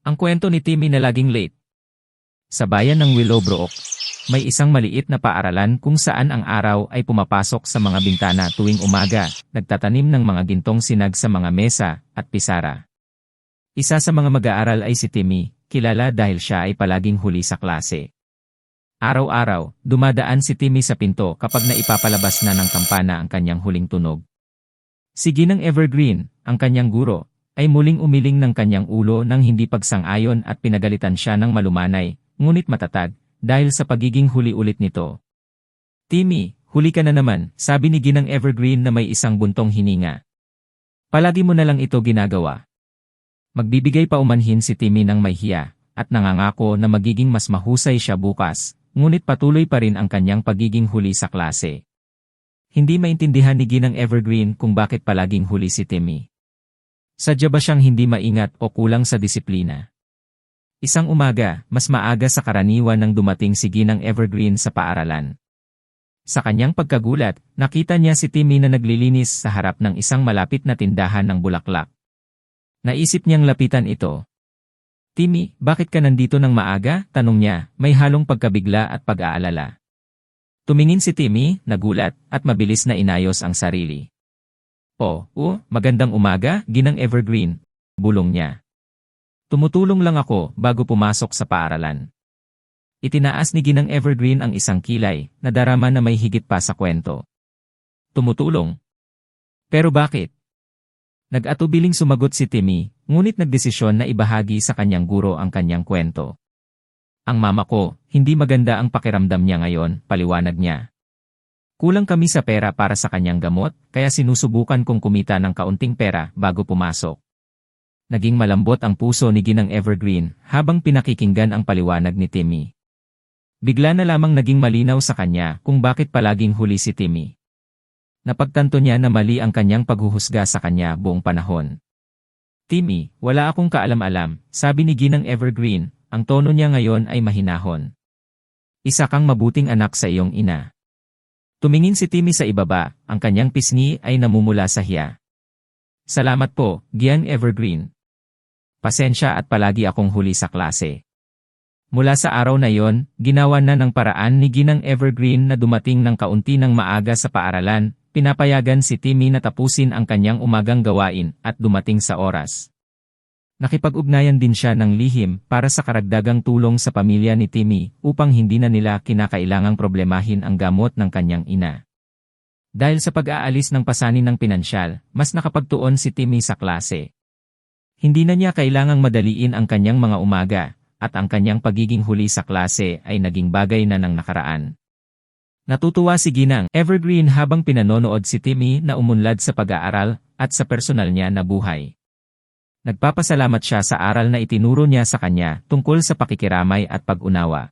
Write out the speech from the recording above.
Ang kwento ni Timmy na laging late. Sa bayan ng Willowbrook, may isang maliit na paaralan kung saan ang araw ay pumapasok sa mga bintana tuwing umaga, nagtatanim ng mga gintong sinag sa mga mesa at pisara. Isa sa mga mag-aaral ay si Timmy, kilala dahil siya ay palaging huli sa klase. Araw-araw, dumadaan si Timmy sa pinto kapag naipapalabas na ng kampana ang kanyang huling tunog. Si Ginang Evergreen, ang kanyang guro, ay muling umiling ng kanyang ulo nang hindi pagsang-ayon at pinagalitan siya ng malumanay, ngunit matatag, dahil sa pagiging huli ulit nito. "Timmy, huli ka na naman," sabi ni Ginang Evergreen na may isang buntong hininga. "Palagi mo na lang ito ginagawa." Magbibigay pa umanhin si Timmy ng may hiya, at nangangako na magiging mas mahusay siya bukas, ngunit patuloy pa rin ang kanyang pagiging huli sa klase. Hindi maintindihan ni Ginang Evergreen kung bakit palaging huli si Timmy. Sadya ba siyang hindi maingat o kulang sa disiplina? Isang umaga, mas maaga sa karaniwan nang dumating si Ginang Evergreen sa paaralan. Sa kanyang pagkagulat, nakita niya si Timmy na naglilinis sa harap ng isang malapit na tindahan ng bulaklak. Naisip niyang lapitan ito. "Timmy, bakit ka nandito ng maaga?" tanong niya, may halong pagkabigla at pag-aalala. Tumingin si Timmy, nagulat, at mabilis na inayos ang sarili. Magandang umaga, Ginang Evergreen," bulong niya. "Tumutulong lang ako bago pumasok sa paaralan." Itinaas ni Ginang Evergreen ang isang kilay, na darama na may higit pa sa kwento. "Tumutulong? Pero bakit?" Nag-atubiling sumagot si Timmy, ngunit nagdesisyon na ibahagi sa kanyang guro ang kanyang kwento. "Ang mama ko, hindi maganda ang pakiramdam niya ngayon," paliwanag niya. "Kulang kami sa pera para sa kanyang gamot, kaya sinusubukan kong kumita ng kaunting pera bago pumasok." Naging malambot ang puso ni Ginang Evergreen habang pinakikinggan ang paliwanag ni Timmy. Bigla na lamang naging malinaw sa kanya kung bakit palaging huli si Timmy. Napagtanto niya na mali ang kanyang paghuhusga sa kanya buong panahon. "Timmy, wala akong kaalam-alam," sabi ni Ginang Evergreen, ang tono niya ngayon ay mahinahon. "Isa kang mabuting anak sa iyong ina." Tumingin si Timmy sa ibaba, ang kanyang pisngi ay namumula sa hiya. "Salamat po, Ginang Evergreen. Pasensya at palagi akong huli sa klase." Mula sa araw na yon, ginawa na ng paraan ni Ginang Evergreen na dumating ng kaunti ng maaga sa paaralan, pinapayagan si Timmy na tapusin ang kanyang umagang gawain at dumating sa oras. Nakipag-ugnayan din siya ng lihim para sa karagdagang tulong sa pamilya ni Timmy upang hindi na nila kinakailangang problemahin ang gamot ng kanyang ina. Dahil sa pag-aalis ng pasanin ng pinansyal, mas nakapagtuon si Timmy sa klase. Hindi na niya kailangang madaliin ang kanyang mga umaga, at ang kanyang pagiging huli sa klase ay naging bagay na ng nakaraan. Natutuwa si Ginang Evergreen habang pinanonood si Timmy na umunlad sa pag-aaral at sa personal niya na buhay. Nagpapasalamat siya sa aral na itinuro niya sa kanya tungkol sa pakikiramay at pag-unawa.